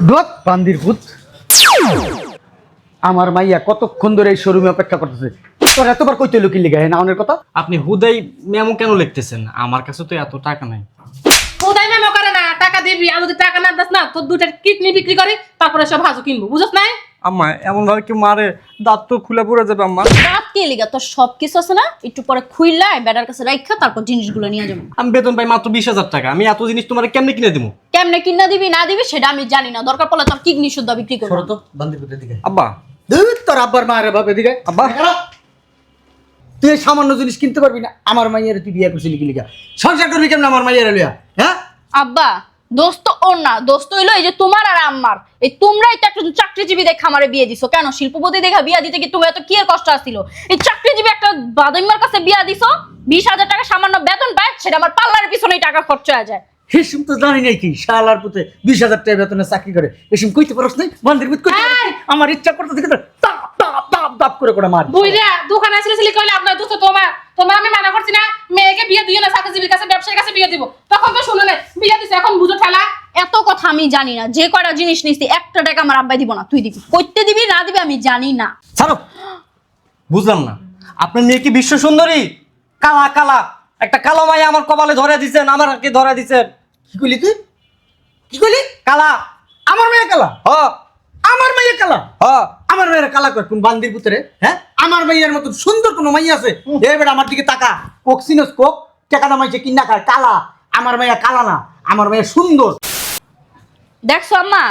দোত বান্দির পুত আমার মাইয়া কতক্ষণ ধরে এই শোরুমে অপেক্ষা করতেছে। তোর এতবার কইতে লুকিয়ে লিগা না অনের কথা। আপনি হুদাই মেমো কেন লিখতেছেন? আমার কাছে তো এত টাকা নাই। কোথায় মেমো করে না, টাকা দিবি, আর যদি টাকা না দাস না তোর দুইটা কিডনি বিক্রি করে তারপরে সব হাজু কিনবো, বুঝছ নাই? আম্মা এমন ভাবে কি মারে, দাঁত তো খুলে পড়ে যাবে আম্মা। রাত কে লিগা তোর সব কিছু আছে না, একটু পরে খুইলা বেটার কাছে রাখা তারপর জিনিসগুলো নিয়ে যাবো। আমি বেতন পাই মাত্র 20,000 টাকা, আমি এত জিনিস তোমার কেমনে কিনে দিব? কেমনে কিনা দিবি না দিবি সেটা আমি জানি না, দরকার পড়লে তোর কিডনি শুদ্ধ বিক্রি করবো। সরো তো বান্দির পুতের দিকে। আব্বা দুধ তোর আব্বার মায়ের বাপের দিকে। আব্বা তুই এই সামান্য জিনিস কিনতে পারবি না? আমার মাইয়ার তুই বিয়ে করছিলি কি লিগা? সংসার করবি কেমন আমার মাইয়ার লইয়া? হ্যাঁ আব্বা দোস্ত ওর না, দোস্ত হইলো এই যে তোমার আর আম্মার। এই তোমরাই তো একটা চাকরিজীবী দেখা আমারে বিয়ে দিছো। কেন শিল্পপতি দেখা বিয়া দিতে কি তোমার এত কি আর কষ্ট আসছিল? এই চাকরিজীবী একটা বাদাইমার কাছে বিয়া দিছো, 20,000 টাকা সামান্য বেতন পায়, সেটা আমার পার্লারের পিছনেই টাকা খরচ হয়ে যায়। হিসুম তো জানি নাই কি শালার পুতে 20,000 টাকা বেতনে চাকরি করে। এসম কইতে পারছ নাই? বান্দির পুত কইতে পারছ নাই? আমার ইচ্ছা করতে থেকে তাপ তাপ তাপ তাপ করে করে মার। বুইরা দোকানে ছিলি কইলে আপনার দোস্ত তোমার আমি মানা করছি না মেয়েকে বিয়ে দিও না, চাকরিজীবীর কাছে ব্যবসায়ীর কাছে বিয়ে দিব, তখন তো শুনো না বিয়ে দিছে, এখন বুঝো ঠেলা। এত কথা আমি জানি না, যে কয়টা জিনিস নিছি একটা টাকা আমার আব্বাই দিব না, তুই দিবি। কইতে দিবি না দিবি আমি জানি না। ছাড়ো, বুঝলাম না আপনার মেয়ে কি বিশ্ব সুন্দরী? কালা কালা একটা কালো মাইয়া আমার কপালে ধরে দিছেন, আমার কি ধরে দিছেন? কি কইলি তুই? কি কইলি? কালা। আমার মেয়ে কালা? হ আমার মেয়ে কালা? হ আমার মেয়ের কালা কয় কোন বান্দির পুতরে? হ্যাঁ আমার মেয়ের মতো সুন্দর কোন মাইয়া আছে? এই বেটা আমার দিকে তাকা। কোক সিনস কোক টাকা দামাইছে কিনা খায় কালা। আমার মেয়ে কালা না, আমার মেয়ে সুন্দর। দেখছো আম্মা,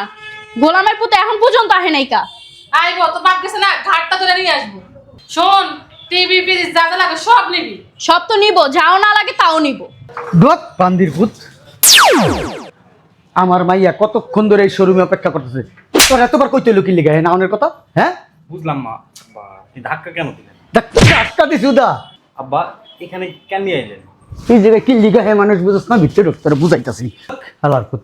গোলামের পুতে এখন পর্যন্ত আহে নাই কা। আইবো তো বাপ গেছে না, ঘাটটা ধরে নিয়ে আসবো। শোন টিভি ফ্রিজ যা যা লাগে সব নিবি। সব তো নিব, যাও না লাগে তাও নিব। দোত বান্দির পুত আমার মাইয়া কতক্ষণ ধরে এই শোরুমে অপেক্ষা করতেছে। তোর এতবার কইতে লুকিয়ে লিগা না অনের কথা। হ্যাঁ বুঝলাম মা। আব্বা আপনি ধাক্কা কেন দিলেন? আটকা দিছি উদা। আব্বা এখানে কেন নিয়ে এলেন? এই জায়গায় কি লিগা হে মানুষ বুঝছ না? ভিতরে ঢুকতে বুঝাইতাছি। হালার পুত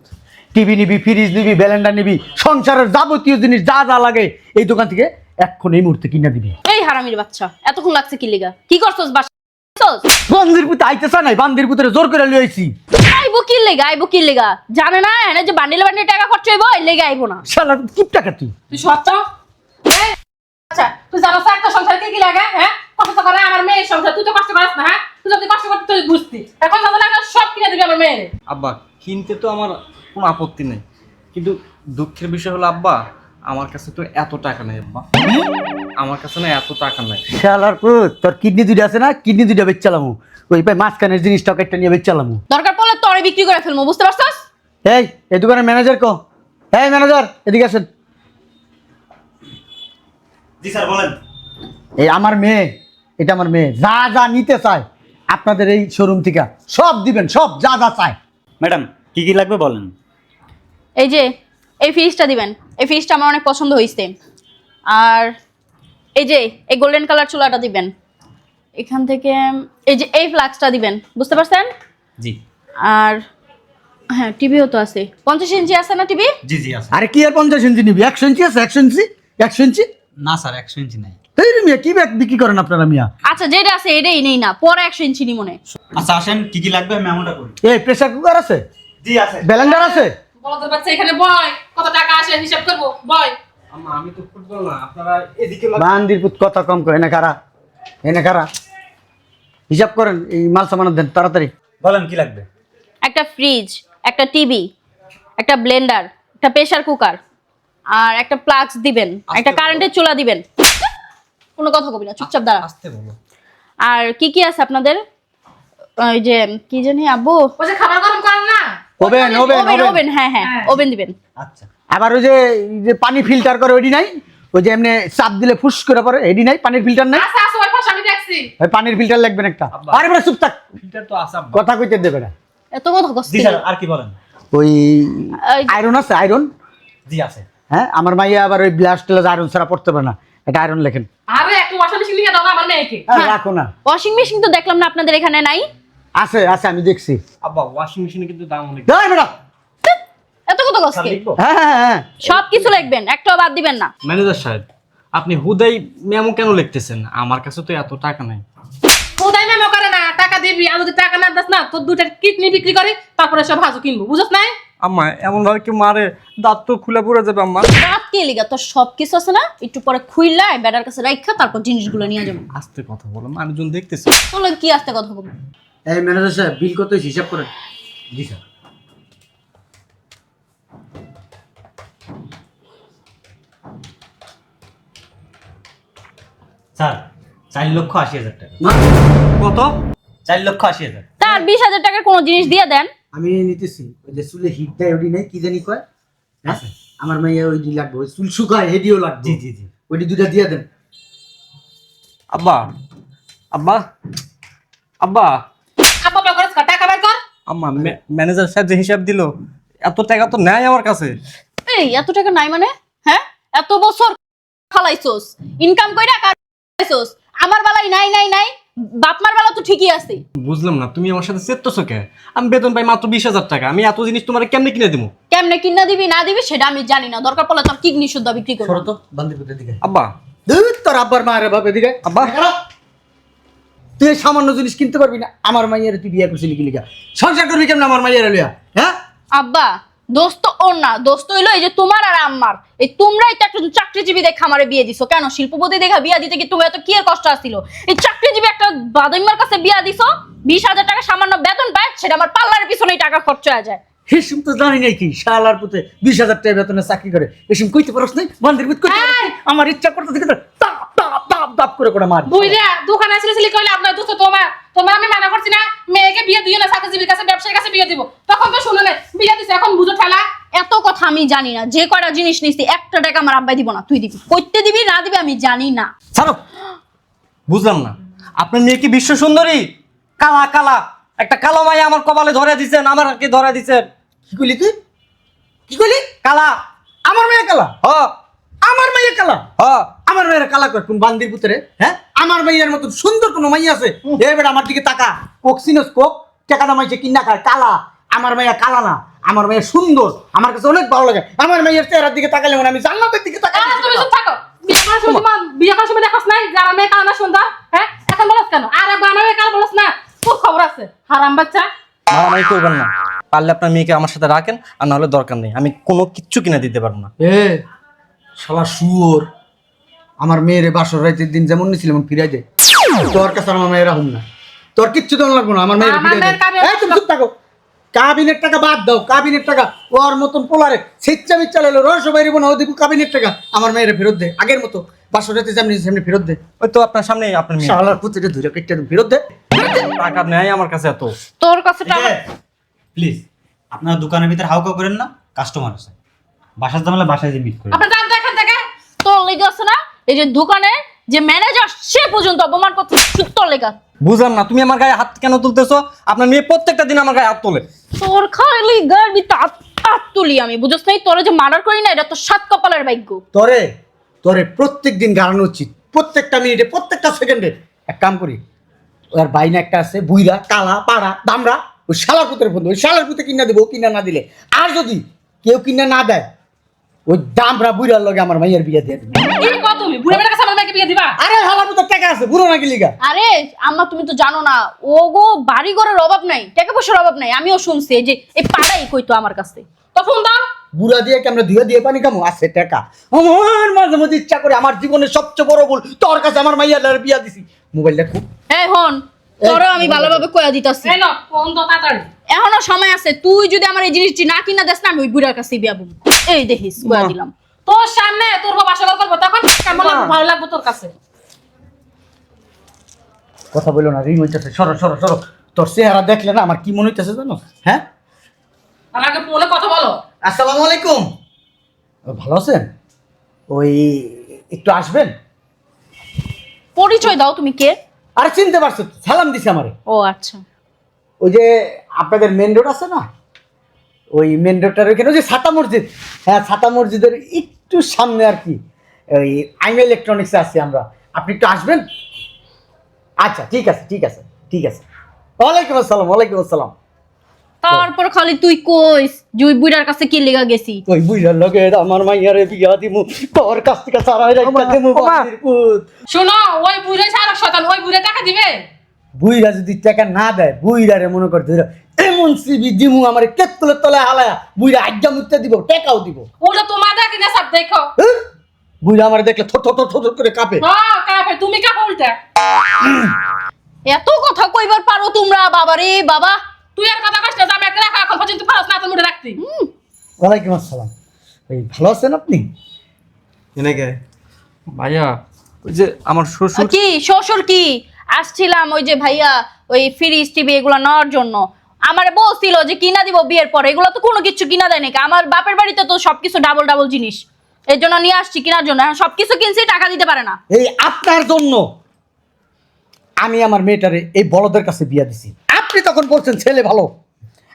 টিভি নিবি, ফ্রিজ নিবি, ব্যালেন্ডার নিবি, সংসারের যাবতীয় জিনিস যা যা লাগে এই দোকান থেকে এখন এই মুহূর্তে কিনা দিবি। এই হারামির বাচ্চা, এতক্ষণ লাগছে কি লিগা? কি করছস বাসা? বান্দির পুত আইতেছ নাই? বান্দির পুতরে জোর করে লিয়ে আইছি। আইবো কি লেগা, আইবো কি লেগা? জানে না এনে যে বান্ডিল বান্ডিল টাকা খরচ হইবো, এই লেগে আইবো না। শালা কি টাকা তুই? তুই সব তো আচ্ছা তুই জানো একটা সংসার কি কি লাগে? হ্যাঁ কষ্ট করে আমার মেয়ের সংসার, তুই তো কষ্ট করিস না। হ্যাঁ তুই যদি কষ্ট করতে তুই বুঝতি, এখন যা লাগে সব কিনে দিবি আমার মেয়ের। আব্বা কিনতে তো আমার কোনো আপত্তি নেই, কিন্তু দুঃখের বিষয় হলো আব্বা আমার কাছে তো এত টাকা নেই। আব্বা আমার কাছে না এত টাকা নাই। শালার পুত তোর কিডনি দুইটা আছে না? কিডনি দুইটা বেচালামু। ওই পাই মাঝখানের জিনিসটা একটা নিয়ে বেচালামু। দরকার পড়লে তরে বিক্রি করে ফেলবো, বুঝতে পারছস? এই দোকানের ম্যানেজার কো? এই ম্যানেজার এদিকে আসেন। জি স্যার বলেন। এই আমার মেয়ে, এটা আমার মেয়ে, যা যা নিতে চায় আপনাদের এই শোরুম থেকে সব দিবেন, সব যা যা চায়। ম্যাডাম কি কি লাগবে বলেন। এই যে এই ফ্রিজটা দিবেন, এই ফ্রিজটা আমার অনেক পছন্দ হয়েছে। আর এই যে এই গোল্ডেন কালার চুলাটা দিবেন। এখান থেকে এই যে এই ফ্লাক্সটা দিবেন, বুঝতে পারছেন? জি আর হ্যাঁ টিভিও তো আছে, 50 ইঞ্চি আছে না টিভি? জি জি আছে। আরে কি আর 50 ইঞ্চি নিবি? 100 ইঞ্চি আছে, 100 ইঞ্চি, 100 ইঞ্চি। না স্যার 100 ইঞ্চি নাই। এই রে মিয়া কি ব্যাগ বিক্রি করেন আপনারা মিয়া? আচ্ছা যেটা আছে এটাই নেই না, পরে 100 ইঞ্চি নি মনে। আচ্ছা আসেন কি কি লাগবে আমি এমনটা করি। এই প্রেসার কুকার আছে, জি আছে। ব্লেন্ডার আছে। বলতে পারছে এখানে বয়, কত টাকা আসে হিসাব করবো, বয়। আম্মা আমি তো ফুটবল না, আপনারা এদিকে বান্দির পুত কথা কম কয়। এনে কারা, এনে কারা হিসাব করেন। এই মাল সামান দেন তাড়াতাড়ি। বলেন কি লাগবে। একটা ফ্রিজ, একটা টিভি, একটা ব্লেন্ডার, একটা প্রেসার কুকার, আর একটা প্লাগস দিবেন, একটা কারেন্টের চুলা দিবেন। কোনো কথা কবি না, চুপচাপ দাঁড়া। আসতে বলো। আর কি কি আছে আপনাদের? ওই যে কি জানি আব্বু, ওই যে খাবার গরম করেন না, oven oven oven oven. Oven, হ্যাঁ হ্যাঁ ওভেন দিবেন। আচ্ছা আবার ওই যে এই যে পানি ফিল্টার করে ওইডি নাই? ওই যে এমনি চাপ দিলে ফুস করে পড়ে, এডি নাই? পানির ফিল্টার নাই? আচ্ছা আচ্ছা ওই পাশে আমি দেখছি। ওই পানির ফিল্টার লাগবেন একটা। আব্বা। আরে বেটা চুপ থাক, ফিল্টার তো আছে আব্বা। কথা কইতে দেবে না। এত কথা জি কষ্ট। স্যার আর কি বলেন। ওই ওই যে- আয়রন আছে, আয়রন। জি আছে। হ্যাঁ আমার মাইয়া আবার ওই ব্লাস্ট টেলাস আয়রন ছাড়া পড়তে পারে না, এটা আয়রন লেখেন। আরে একটা ওয়াশিং মেশিন নিয়ে দাও না আমার মেয়েকে। হ্যাঁ, রাখো না। ওয়াশিং মেশিন তো দেখলাম না আপনাদের এখানে নাই। আছে আছে আমি দেখছি। আব্বা ওয়াশিং মেশিনে কিন্তু দাম অনেক। দাঁড়াই বেটা। এত কথা কষ্ট। স্যার লিখবো। হ্যাঁ হ্যাঁ হ্যাঁ সব কিছু লিখবেন, একটাও বাদ দিবেন না। ম্যানেজার সাহেব আপনি হুদাই মেমো কেন লিখতেছেন? আমার কাছে তো এত টাকা নাই। কোথায় মেমো করে না, টাকা দিবি, আর যদি টাকা না দাস না তোর দুইটা কিডনি বিক্রি করে তারপরে সব হাজু কিনবো, বুঝছ নাই? আম্মা এমন ভাবে কি মারে, দাঁত তো খুলে পড়ে যাবে আম্মা। রাত কে লিগা তোর সব কিছু আছে না, একটু পরে খুইলা বেটার কাছে রাখা তারপর জিনিসগুলো নিয়ে যাবো। আস্তে কথা বলো, মানুষজন দেখতেছে। চলো কি আস্তে কথা বলবো। এই ম্যানেজার সাহেব, বিল কত হয়েছে হিসাব করেন। জি স্যার। স্যার 4,80,000 টাকা। কত? 4,80,000। তার 20,000 টাকার কোনো জিনিস দিয়ে দেন। আমি নিতেছি। ওই যে চুলে হিট দেয় ওটি নেই, কি জানি কয়, হ্যাঁ আমার মাইয়া ওইটি লাগবে, ওই চুল শুকায় হেডিও লাগবে। জি জি জি। ওইটি দুটা দিয়ে দেন। আব্বা আব্বা আব্বা আপা বের কর, টাকা বের কর। আম্মা, ম্যানেজার সাহেব যে হিসাব দিল, এত টাকা তো নেয় আমার কাছে। এই এত টাকা নাই মানে? হ্যাঁ, এত বছর খালাইছোস, ইনকাম কইরা খালাইছোস, আমার বেলায় নাই নাই নাই, বাপ মার বেলা তো ঠিকই আছে। বুঝলাম না, তুমি আমার সাথে চেত্তছো কে? আমি বেতন পাই মাত্র 20,000 টাকা, আমি এত জিনিস তোমার কেমনে কিনে দেবো? কেমনে কিনা দিবি না দিবি সেটা আমি জানি না, দরকার পড়লে তোর কিডনি শুদ্ধ বিক্রি করব। সরো তো বান্দিপুরের দিকে। আব্বা ধুর, তোর আব্বার মায়ের বাপ এদিকে। আব্বা। তুই এই সামান্য জিনিস কিনতে পারবি না? আমার মাইয়ারে তুই বিয়ে করছিলি কি লিগা? সংসার করবি কেমন আমার মাইয়ারে লইয়া? হ্যাঁ আব্বা, দোস্ত ওর না, দোস্ত হইলো এই যে তোমার আর আম্মার। এই তোমরাই তো একটা চাকরিজীবী দেখে আমারে বিয়ে দিছো। কেন শিল্পপতি দেখা বিয়া দিতে কি তোমার এত কি আর কষ্ট আসছিল? এই চাকরিজীবী একটা বাদাইমার কাছে বিয়া দিছো, 20,000 টাকা সামান্য বেতন পায়, সেটা আমার পার্লারের পিছনেই টাকা খরচ হয়ে যায়। হিসুম তো জানি নাই কি শালার পুতে 20,000 টাকা বেতনে চাকরি করে। এসম কইতে পারছ নাই? বান্দির কইতে পারছ নাই? আমার ইচ্ছা করতে থেকে তাপ তাপ তাপ তাপ করে করে মার। বুইরা দোকানে আসলে কইলে আপনার দোস্ত তোমার আমি মানা করছি না, মেয়েকে বিয়ে দিও না, চাকরিজীবীর কাছে ব্যবসায়ীর কাছে বিয়ে দিব। তখন তো শুনো না, বিয়ে দিছে, এখন বুঝো ঠেলা। এত কথা আমি জানি না, যে কয়টা জিনিস নিছি একটা টাকা আমার আব্বাই দিব না, তুই দিবি। কইতে দিবি না দিবি আমি জানি না। ছাড়ো। বুঝলাম না, আপনার মেয়ে কি বিশ্ব সুন্দরী? কালা কালা একটা কালো মাই আমার কপালে ধরে দিছেন, আমার কি ধরে দিছেন? কি কইলি তুই? কি কইলি? কালা। আমার মেয়ে কালা? হ আমার মেয়ে কালা? হ। আমার মেয়ের কালা কয় কোন বান্দির পুত্রে? হ্যাঁ, আমার মেয়ের মতন সুন্দর কোন মাইয়া আছে? এবার আমার দিকে তাকা। কোক সিনস কোক, টাকা দামাইছে কিনা খায়, কালা। আমার মেয়ে কালা না, আমার মেয়ে সুন্দর, আমার কাছে অনেক ভালো লাগে। আমার মেয়ের চেহারার দিকে তাকালে মানে আমি জান্নাতের দিকে তাকাই। আরে তুমি চুপ থাকো। বিয়ে করার সময় দেখছ নাই যে আমার মেয়ে কালো না সুন্দর? হ্যাঁ, এখন বলছ কেন? আর একবার আমার মেয়ে কালো বলছ না, তোর খবর আছে হারাম বাচ্চা। মারামারি করবেন না, পারলে আপনার মেয়েকে আমার সাথে রাখেন, আর নাহলে দরকার নেই, আমি কোনো কিচ্ছু কিনে দিতে পারবো না। এ শালা শুয়োর, আমার মেয়ের বাসর রাইতের দিন যেমন নিছিল এমন ফিরাই দে। তোর কাছে আমার মেয়েরা হুম না, তোর কিচ্ছু দেওয়া লাগবো না, আমার মেয়ের আমার ফিরাই মেয়ের দে। কাবিনের এই তুমি চুপ থাকো। কাবিনের টাকা বাদ দাও, কাবিনের টাকা ওর মতন পোলারে সিচ্চা মিচ্চা লাইলো রস বাইরিব না, ও দেখো কাবিনের টাকা আমার মেয়ের ফেরত দে, আগের মতো বাসর রাইতে যেমনি সেমনি ফেরত দে। ওই তো আপনার সামনে আপনার মেয়ে। শালার পুত্রটা ধুইরা কেটে ফেরত দে। টাকা নেয় আমার কাছে এত। তোর কাছে টাকা প্লিজ আপনার দোকানের ভিতরে হাউকাউ করেন না, কাস্টমার আছে। বাসার জানালে বাসায় যে মিট করেন। আপনি জানতো এখান থেকে? তোর লেগে আছে না, এই যে দোকানে যে ম্যানেজার সে পর্যন্ত অপমান করতে তোর লেগা। বুঝলাম না, তুমি আমার গায়ে হাত কেন তুলতেছো? আপনার মেয়ে প্রত্যেকটা দিন আমার গায়ে হাত তোলে। তোর খালি গার ভিতরে হাত তুলি আমি, বুঝছ নাই? তোরা যে মার্ডার করি না, এটা তো সাত কপালের ভাগ্য। তোরে তোরে প্রত্যেক দিন গাড়ানো উচিত, প্রত্যেকটা মিনিটে, প্রত্যেকটা সেকেন্ডে। এক কাম করি, ওর বাইনা একটা আছে বুইরা কালা পাড়া দামরা, ওই শালার পুত্রের বন্ধু, ওই শালার পুত্রে কিনা দেবো, কিনা না দিলে। আর যদি কেউ কিনা না দেয়, ওই দামরা বুইরার লগে আমার মাইয়ের বিয়ে দিয়ে দিবে। কি কও তুমি? বুড়া বেটার কাছে আমার মেয়েকে বিয়ে দিবা? আরে শালার পুত্র টাকা আছে, বুড়ো নাকি লিগা? আরে আম্মা, তুমি তো জানো না, ওগো বাড়ি ঘরের অভাব নাই, টাকা পয়সার অভাব নাই। আমিও শুনছি যে এই পাড়াই কইতো আমার কাছে। তো ফোন দাও। বুড়া দিয়ে কি আমরা ধুয়ে দিয়ে পানি কামো? আছে টাকা। আমার মাঝে মাঝে ইচ্ছা করে, আমার জীবনের সবচেয়ে বড় ভুল তোর কাছে আমার মাইয়ার বিয়া দিছি। মোবাইল দেখো। এই হন, তোরও আমি ভালোভাবে কইয়া দিতাছি। এই নাও ফোন দাও তাড়াতাড়ি। এখনো সময় আছে, তুই যদি আমার এই জিনিসটি না কিনা দেস না, আমি ওই বুড়ার কাছে বিয়া বলবো। এই দেখিস কইয়া দিলাম। তোর সামনে তোর বাবা আসল করবো, তখন কেমন লাগবে, ভালো লাগবে তোর কাছে। কথা বলো না, রিং হইতেছে। সরো সরো সরো। তোর চেহারা দেখলে না আমার কি মনে হইতেছে জানো? হ্যাঁ, আমাকে ফোনে কথা বলো। আসসালামু আলাইকুম। ভালো আছেন? ওই একটু আসবেন? পরিচয় দাও, তুমি কে? আরে চিনতে পারছো তো, সালাম দিছে আমারে। ও আচ্ছা। ওই যে আপনাদের মেন রোড আছে না, ওই মেন রোডটার ওইখানে ওই যে ছাতা মসজিদ, হ্যাঁ ছাতা মসজিদের একটু সামনে আর কি, ওই আইম ইলেকট্রনিক্সে আছি আমরা। আপনি একটু আসবেন? আচ্ছা ঠিক আছে ঠিক আছে ঠিক আছে। ওয়ালাইকুম আসসালাম। ওয়ালাইকুম আসসালাম। তারপর খালি তুই কইস যে ওই বুড়ার কাছে কি লেগা গেছি। ওই বুইড়ার লগে আমার মাইয়ারে বিয়া দিমু, তোর কাছ থেকে সারা রাখতে দিমু বান্দির পুত। শোনো, ওই বুড়ে সারা শয়তান, ওই বুড়ে টাকা দিবে? বুইড়া যদি টাকা না দেয়, বুইড়ারে মনে কর ধরে এমন সিবি দিমু আমার কেত্তলের তলায় হালায়া বুইরা আজ্ঞা মুত্তে দিব টেকাও দিব। ওটা তোমার দেখি না সব দেখো। বুইরা আমার দেখলে থর থর থর থর করে কাঁপে। হ্যাঁ কাপে তুমি কাপে উল্টা। এত কথা কইবার পারো তোমরা? বাবারে বাবা, তুই আর কথা কষ্ট আমি একটা রাখা এখন পর্যন্ত ফারস না তো মুড়ে রাখতি। ওয়ালাইকুম আসসালাম। এই ভালো আছেন আপনি? এনেকে ভাইয়া ওই যে আমার শ্বশুর কি শ্বশুর কি আসছিলাম ওই যে ভাইয়া ওই ফ্রিজ টিভি এগুলো নেওয়ার জন্য। আমারে বলছিল যে কিনা দিব বিয়ের পরে, এগুলো তো কোনো কিছু কিনা দেয় নাকি। আমার বাপের বাড়িতে তো সবকিছু ডাবল ডাবল জিনিস, এর জন্য নিয়ে আসছি কেনার জন্য। এখন সবকিছু কিনছি, টাকা দিতে পারে না। এই আপনার জন্য আমি আমার মেয়েটারে এই বড়দের কাছে বিয়া দিছি। আপনি তখন বলছেন ছেলে ভালো।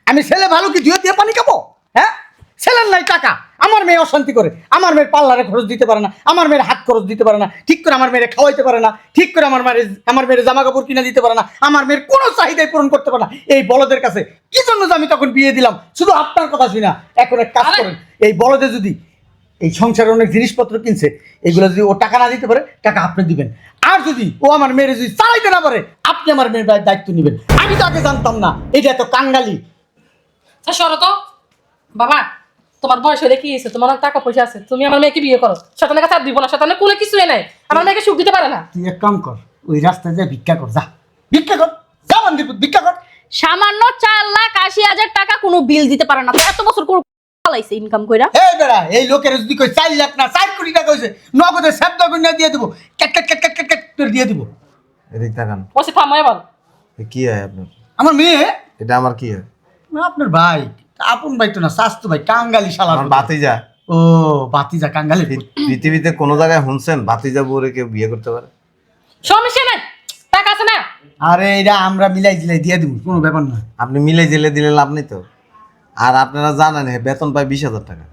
আমি ছেলে ভালো কি ধুয়ে দিয়ে পানি খাবো? হ্যাঁ, ছেলের নাই টাকা, আমার মেয়ে অশান্তি করে, আমার মেয়ের পার্লারে খরচ দিতে পারে না, আমার মেয়ের হাত খরচ দিতে পারে না, ঠিক করে আমার মেয়ের খাওয়াইতে পারে না, ঠিক করে আমার মেয়ের জামা কাপড় কিনে দিতে পারে না, আমার মেয়ের কোনো চাহিদাই পূরণ করতে পারে না। এই বলদের কাছে কি জন্য যে আমি তখন বিয়ে দিলাম? শুধু আপনার কথা শুনি না। এখন এক কাজ করেন, এই বলদে যদি এই সংসারে অনেক জিনিসপত্র কিনছে, এগুলো যদি ও টাকা না দিতে পারে, টাকা আপনি দিবেন। আর যদি ও আমার মেয়ের যদি চালাইতে না পারে, আপনি আমার মেয়ের দায়িত্ব নেবেন। আমি তো আগে জানতাম না এটা এত কাঙ্গালি। সরো তো বাবা, তোমার বয়স হলে কি হয়েছে? তোমার অনেক টাকা পয়সা আছে, তুমি আমার মেয়েকে বিয়ে করো। শতানের কাছে দিব না, শতানের কোনো কিছুই নাই। আমার মেয়েকে সুখ দিতে পারে না। তুই এক কাম কর, ওই রাস্তায় যা ভিক্ষা কর, যা ভিক্ষা কর, যা মন্দিরপুর ভিক্ষা কর। সামান্য 4,80,000 টাকা কোনো বিল দিতে পারে না। তো এত বছর চালাইছে ইনকাম কইরা। এই বেড়া, এই লোকের যদি কই 4 লাখ না 4 কোটি টাকা হয়েছে, নগদে শব্দ গুণা দিয়ে দিব, cat cat cat cat cat করে দিয়ে দিব। এদিক তাকান। ওসে থামায় বল। কি হয় আপনার? আমার মেয়ে? এটা আমার কি হয়? না, আপনার ভাই, আপন ভাই তো না, স্বাস্থ্য ভাই, কাঙ্গালি শালা। আমার বাতিজা। ও বাতিজা, কাঙ্গালি। পৃথিবীতে কোনো জায়গায় শুনছেন বাতিজা বউরে কেউ বিয়ে করতে পারে? সমস্যা নাই, টাকা আছে না। আরে এটা আমরা মিলাই জিলাই দিয়ে দিব, কোনো ব্যাপার না। আপনি মিলে জেলে দিলে লাভ নেই তো। আর আপনারা জানেন বেতন পায় 20,000 টাকা।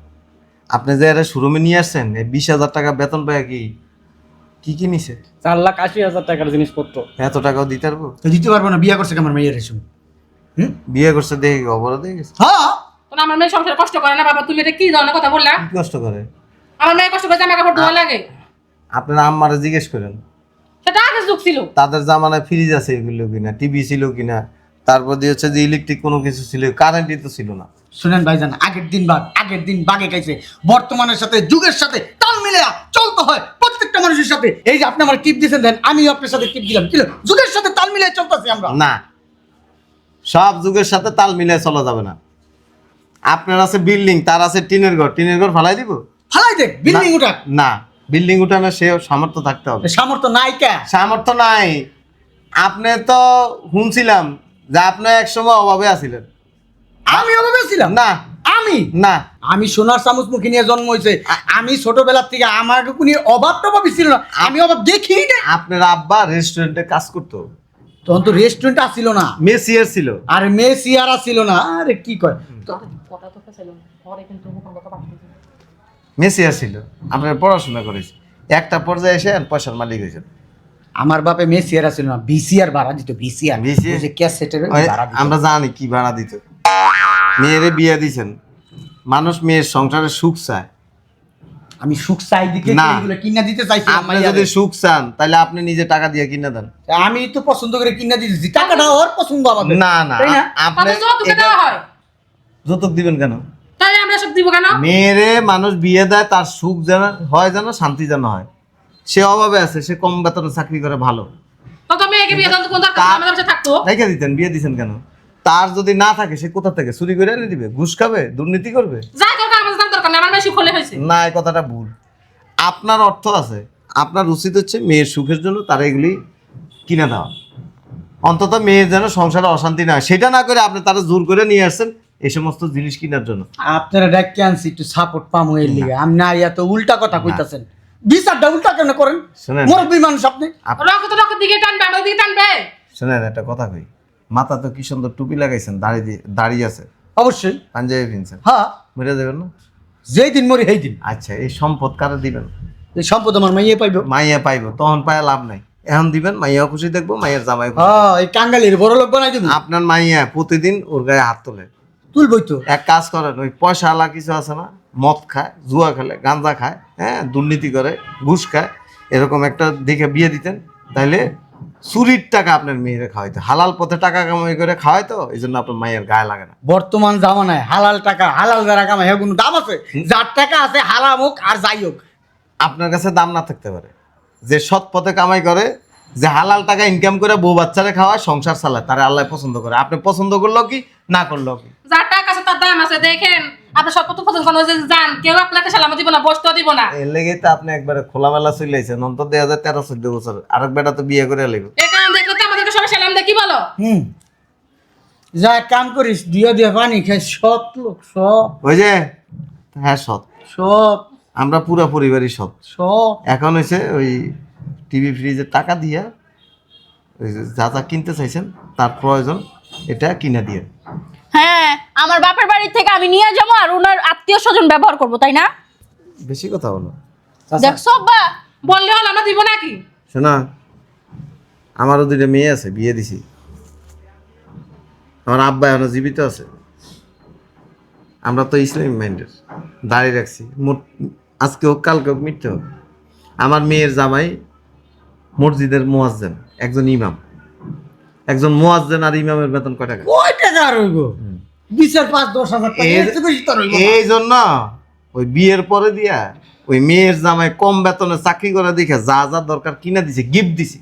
আপনি যে এরা শোরুমে নিয়ে আসছেন, এই 20,000 টাকা বেতন পায় কি কি নিছে? 4,80,000 টাকার জিনিসপত্র। এত টাকাও দিতে পারবো? তো দিতে পারবো না, বিয়ে করছে কি আমার মেয়ের এসব? বিয়ে করছে দেখে কি অপরাধ হয়ে গেছে? হ্যাঁ, তোর আমার মেয়ে সংসারে কষ্ট করে না বাবা? তুমি এটা কি ধরনের কথা বললা? কি কষ্ট করে? আমার মেয়ে কষ্ট করে জামা কাপড় ধোয়া লাগে। আপনারা আম্মারা জিজ্ঞেস করেন সেটা আগে যুগ ছিল। তাদের জামানায় ফ্রিজ আছে এগুলো কিনা, টিভি ছিল কিনা, তারপর দিয়ে হচ্ছে যে ইলেকট্রিক কোনো কিছু ছিল, কারেন্টই তো ছিল না। শুনেন ভাইজান, আগের দিন বাগে খাইছে। বর্তমানের সাথে যুগের সাথে তাল মিলে চলতে হয় প্রত্যেকটা মানুষের সাথে। এই যে আপনি আমার টিপ দিয়েছেন, দেন আমিও আপনার সাথে টিপ দিলাম, কি যুগের সাথে তাল মিলে চলতেছি আমরা। না, সব যুগের সাথে তাল মিলিয়ে চলা যাবে না। আপনার আছে বিল্ডিং, তার আছে টিনের ঘর, টিনের ঘর ফালাই দিব? ফালাই দেখ, বিল্ডিং উঠা। না, বিল্ডিং উঠানো সে সামর্থ্য থাকতে হবে। সামর্থ্য নাই কে? সামর্থ্য নাই। আপনি তো শুনছিলাম যে আপনি এক সময় অভাবে আছিলেন। আমি অভাবে ছিলাম না, আমি না, আমি সোনার চামচ মুখে নিয়ে জন্ম হয়েছে। আমি ছোটবেলার থেকে আমার কোনো অভাব টভাবই ছিল না, আমি অভাব দেখি না। আপনার আব্বা রেস্টুরেন্টে কাজ করতো, তখন তো রেস্টুরেন্ট আসছিল না, মেসিয়ার ছিল। আর মেসি আর আসছিল না। আরে কি কয়, কথা তো ফেসাইলো না, পরে কিন্তু মুখের কথা বাদ দিবি। মেসিয়ার ছিল। আপনার পড়াশোনা করেছে, একটা পর্যায়ে এসে পয়সার মালিক হয়েছেন। আমার বাপে মেসি আর আসছিল না, ভিসিআর ভাড়া দিত। VCR VCR? যে ক্যাসেটের ভাড়া দিত। আমরা জানি কি ভাড়া দিত। মেয়েরে বিয়ে দিছেন, মানুষ মেয়ের সংসারে সুখ চায়। আমি সুখ চাই দিকে না। এগুলো কিনা দিতে চাইছি। আপনি যদি সুখ চান তাহলে আপনি নিজে টাকা দিয়ে কিনে দেন। আমি তো পছন্দ করে কিনা দিতেছি, টাকাটা ওর পছন্দ আমাদের। না না, তাই না? আপনি তাহলে যৌতুকে এটা- দেওয়া হয়, যৌতুক দিবেন কেন? তাই আমরা সব দিব কেন? মেয়েরে মানুষ বিয়ে দেয় তার সুখ যেন হয়, যেন শান্তি যেন হয়। সে অভাবে আছে, সে কম বেতনে চাকরি করে ভালো, তো তো মেয়েকে বিয়ে দেন তো কোন দরকার? আমাদের কাছে থাকতো। রেখে দিতেন, বিয়ে দিছেন কেন? তার যদি না থাকে সে কোথা থেকে চুরি করে এনে দিবে? ঘুষ খাবে, দুর্নীতি করবে? যাই দরকার আমাদের জানার দরকার নেই, আমার মেয়ে সুখ হলে হয়েছে। না, এই কথাটা ভুল। আপনার অর্থ আছে, আপনার উচিত হচ্ছে মেয়ের সুখের জন্য তার এগুলি কিনে দেওয়া। অন্তত মেয়ের যেন সংসারে অশান্তি না হয়, সেটা না করে আপনি তারা জোর করে নিয়ে আসছেন এই সমস্ত জিনিস কেনার জন্য। আপনারা ডাক্কে আনছি একটু সাপোর্ট পামো এর লিগে। আমি না এত উল্টা কথা কইতাছেন, বিচারটা উল্টা কেন করেন? শোনেন। মুরব্বী মানুষ আপনি। রক্ত রক্ত দিকে টানবে, আমাদের দিকে টানবে। শোনেন, একটা কথা কই, মাথা তো কি সুন্দর টুপি লাগাইছেন, দাড়ি আছে, অবশ্যই। পাঞ্জাবি পিনছেন, হ্যাঁ, মেরে দেবেন না? যেই দিন মরি সেই দিন। আচ্ছা, এই সম্পদ কারে দিবেন? এই সম্পদ আমার মাইয়ে পাইব। মাইয়া পাইব, তখন পায় লাভ নাই। এখন দিবেন, মাইয়াও খুশি দেখবো, মাইয়ার জামাই খুশি। হ্যাঁ, এই কাঙ্গালির বড় লোক বানাই দিব। আপনার মাইয়া প্রতিদিন ওর গায়ে হাত তোলে। তুলবই তো। এক কাজ করেন, ওই পয়সা আলা কিছু আছে না, মদ খায়, জুয়া খেলে, গাঁজা খায়, হ্যাঁ, দুর্নীতি করে, ঘুষ খায়, এরকম একটা দেখে বিয়ে দিতেন, তাইলে চুরির টাকা আপনার মেয়েরে খাওয়াইতো, হালাল পথে টাকা কামাই করে খাওয়াইতো, এই জন্য আপনার মায়ের গায়ে লাগে না। বর্তমান জামানায় হালাল টাকা হালাল যারা কামায় কোনো দাম আছে? যার টাকা আছে হারাম হোক আর যাই হোক, আপনার কাছে দাম না থাকতে পারে, যে সৎ পথে কামাই করে, যে হালাল টাকা ইনকাম করে বউ বাচ্চারে খাওয়ায়, সংসার চালায়, তারা আল্লাহ পছন্দ করে। আপনি পছন্দ করলো কি না করলো কি? যার টাকা আছে তার দাম আছে। দেখেন আপনি সব কত পছন্দ করেন যে যান, কেউ আপনাকে সালামও দিব না, বসতেও দিব না। এর লেগে তো আপনি একবারে খোলামেলা চলে আইছেন। অন্তত 2013-14 বছর আরেক বেটা তো বিয়ে করে লাগবে। এই কারণ দেখলে তো আমাদেরকে সবাই সালাম দিয়ে কি বলো? যা এক কাম করিস, দিয়ে পানি খাই, সৎ লোক, সৎ ওই যে হ্যাঁ সৎ, সৎ আমরা পুরা পরিবারই সৎ। সৎ। এখন হয়েছে ওই টিভি ফ্রিজের টাকা দিয়া ওই যে যা যা কিনতে চাইছেন তার প্রয়োজন এটা কিনে দিয়ে। হ্যাঁ, আমার বাপের বাড়ি থেকে আমি নিয়ে যাবো আর ওনার আত্মীয় স্বজন ব্যবহার করবো, তাই না? বেশি কথা বলো। দেখছো আব্বা? বললে হল আমরা দিব নাকি? শোনা, আমারও 2টা মেয়ে আছে, বিয়ে দিছি। আমার আব্বা এখনো জীবিত আছে। আমরা তো ইসলামিক মাইন্ডের, দাঁড়িয়ে রাখছি। আজকে হোক কালকে হোক মৃত্যু হোক। আমার মেয়ের জামাই মসজিদের মুয়াজ্জিন, একজন ইমাম। একজন মুয়াজ্জিন আর ইমামের বেতন কয় টাকা? কয় টাকা আর হইব? 20,000-5,000 টাকা, এর চেয়ে বেশি তো আর হইব না। এই জন্য ওই বিয়ের পরে দিয়া ওই মেয়ের জামাই কম বেতনে চাকরি করে দেখে যা যা দরকার কিনা দিছে, গিফট দিছি।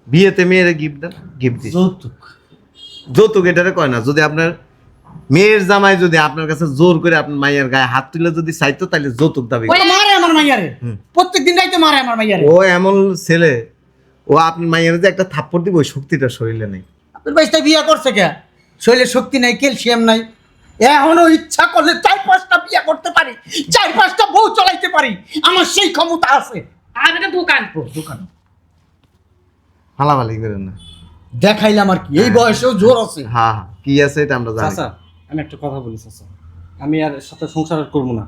বিয়েতে মেয়েরে গিফট দেন, গিফট দিছি। যৌতুক। যৌতুক এটারে কয় না। যদি আপনার মেয়ের জামাই যদি আপনার কাছে জোর করে আপনার মায়ের গায়ে হাত তুলে যদি চাইতো, তাহলে যৌতুক দাবি করে। ও মারে আমার মাইয়ারে, প্রত্যেকদিন রাইতে মারে আমার মাইয়ারে। ও এমন ছেলে, ও আপনার মায়ের যে একটা থাপ্পড় দিব, ওই শক্তিটা শরীরে নেই। আপনার বাইশটা বিয়া করছে কে? শরীরে শক্তি নাই, ক্যালসিয়াম নাই। এখনো ইচ্ছা করলে 4-5টা বিয়া করতে পারি, 4-5টা বউ চালাইতে পারি, আমার সেই ক্ষমতা আছে। আর একটা দোকান। দোকান হালাবালি করেন না। দেখাইলাম আর কি, এই বয়সেও জোর আছে। হ্যাঁ হ্যাঁ, কি আছে এটা আমরা জানি। চাচা আমি একটা কথা বলি চাচা, আমি আর সাথে সংসার আর করবো না।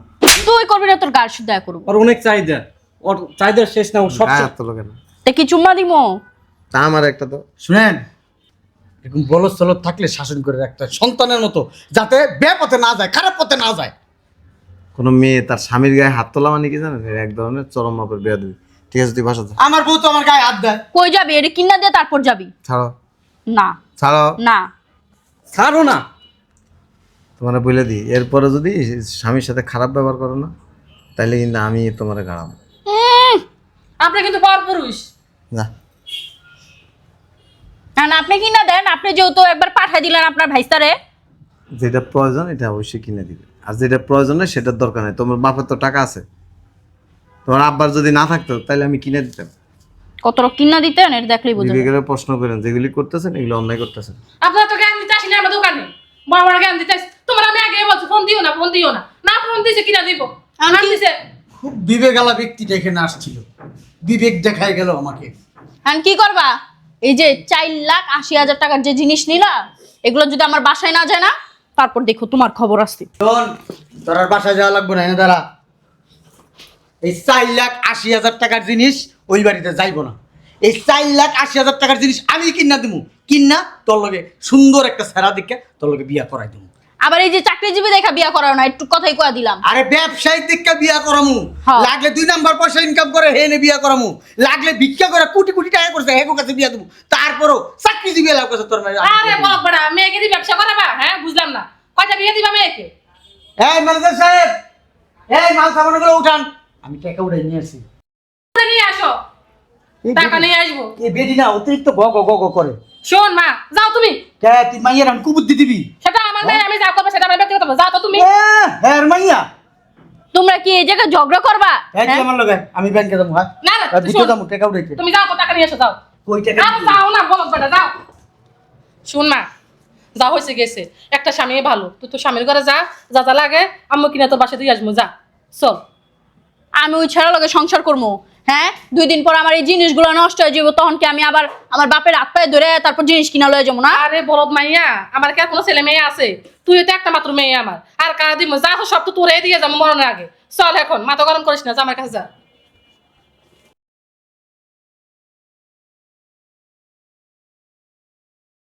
তুই করবি না, তোর গাল শুদ্ধ করবো। ওর অনেক চাহিদা, ওর চাহিদার শেষ না। ওর সব গায়ে হাত তোলো কেন? তা কি চুম্মা দিমো? তা আমার একটা তো শুনেন, এরকম বলদ সলদ থাকলে শাসন করে রাখতে হয় সন্তানের মতো, যাতে বেপথে না যায়, খারাপ পথে না যায়। কোনো মেয়ে তার স্বামীর গায়ে হাত তোলা মানে কি জানেন? এর এক ধরনের চরম মাপের বেয়াদবি। ঠিক আছে, তুই বাসা যা। আমার বউ তো আমার গায়ে হাত দেয়। কই যাবি? এটা কিনা দিয়ে তারপর যাবি। ছাড়ো না ছাড়ো, না, ছাড়ো না। তোমার বলে দিই, এরপরে যদি স্বামীর সাথে খারাপ ব্যবহার করো না, তাইলে কিন্তু আমি তোমার গাড়াবো। আপনি কিন্তু পর পুরুষ। না না না, আপনি কিনা দেন। আপনি যেহেতু একবার পাঠাই দিলেন আপনার ভাইস্তারে। যেটা প্রয়োজন এটা অবশ্যই কিনে দিবে, আর যেটা প্রয়োজন নেই সেটার দরকার নেই। তোমার বাপের তো টাকা আছে, তোমার আব্বার যদি না থাকতো তাহলে আমি কিনে দিতাম। কত কিনা দিতেন এটা দেখলেই বোঝা যায়। বিবেকের প্রশ্ন করেন, যেগুলি করতেছেন এগুলো অন্যায় করতেছেন। আপনার তো জ্ঞান দিতে আসিনি আমার দোকানে, বড় বড় জ্ঞান দিতে আসি। তোমার আমি আগে বলছি ফোন দিও না, ফোন দিও না। না ফোন দিছে কিনা দিব? আমার দিছে। খুব বিবেকালা ব্যক্তিটা এখানে আসছিল, বিবেক দেখাই গেল আমাকে। আর কি করবা? এই যে 4,80,000 টাকার যে জিনিস নিলা, এগুলো যদি আমার বাসায় না যায় না, তারপর দেখো তোমার খবর আসছে। শোন, তোর আর বাসায় যাওয়া লাগবে না, এনে দাঁড়া। এই 4,80,000 টাকার জিনিস ওই বাড়িতে যাইব না। এই 4,80,000 টাকার জিনিস আমি কিনা দিব, কিনা তোর লগে সুন্দর একটা সেরা দেখে তোর লগে বিয়া করাই দেবো। আবার এই যে চাকরিজীবী দেখা বিয়া করাও না, একটু কথাই কয়া দিলাম। আরে ব্যবসায়িক দিকটা বিয়া করামু, হ্যাঁ। লাগলে 2 নাম্বার পয়সা ইনকাম করে হেনে বিয়া করামু, লাগলে ভিক্ষা করে কোটি কোটি টাকা করছে হেগো কাছে বিয়া দেবো, তারপরও চাকরিজীবী এলাও কাছে তোর মেয়ে। আরে বক বড়া, মেয়েকে দিয়ে ব্যবসা করাবা? হ্যাঁ বুঝলাম না, কয়টা বিয়ে দিবা মেয়েকে? এই ম্যানেজার সাহেব, এই মাল সামানগুলো উঠান, আমি টাকা উঠাই নিয়ে আসি। উঠে নিয়ে আসো, টাকা নিয়ে আসবো। এই বেডি না অতিরিক্ত গ গ গ গ করে। শোন মা, যাও তুমি। কে তুই মাইয়ের আমি কুবুদ্ধি দিবি? সেটা আমার মেয়ে, আমি যা করবো সেটা আমার ব্যক্তিগত ব্যাপার। যাও তো তুমি। হ্যাঁ মাইয়া, তোমরা কি এই জায়গায় ঝগড়া করবা? এই তুই আমার লগে, আমি ব্যাংকে যাবো। হ্যাঁ না না, বুঝতে শোন, যাবো, টাকা উঠাইতে। তুমি যাও তো, টাকা নিয়ে এসো, যাও। কই টাকা আরে দিবি? যাও না, বলক বেটা, যাও। শুন মা, যা হয়েছে গেছে, একটা স্বামী ভালো, তুই তো স্বামীর ঘরে যা, যা যা লাগে আম্মু কিনা তোর বাসা দিয়ে আসবো, যা চল। আমি ওই ছেড়ে লগে সংসার করবো? হ্যাঁ, 2 দিন পর আমার এই জিনিসগুলো নষ্ট হয়ে যাবো, তখন কি আমি আবার আমার বাপের হাত পায়ে ধরে তারপর জিনিস কিনা লয়ে যাবো না? আরে বলদ মাইয়া, আমার কি আর কোনো ছেলে মেয়ে আছে? তুই তো একটা মাত্র মেয়ে আমার, আর কারা দিব? যা সব তো তোরে দিয়ে যাবো মরণের আগে। চল এখন, মাথা গরম করিস না, যা আমার কাছে যা।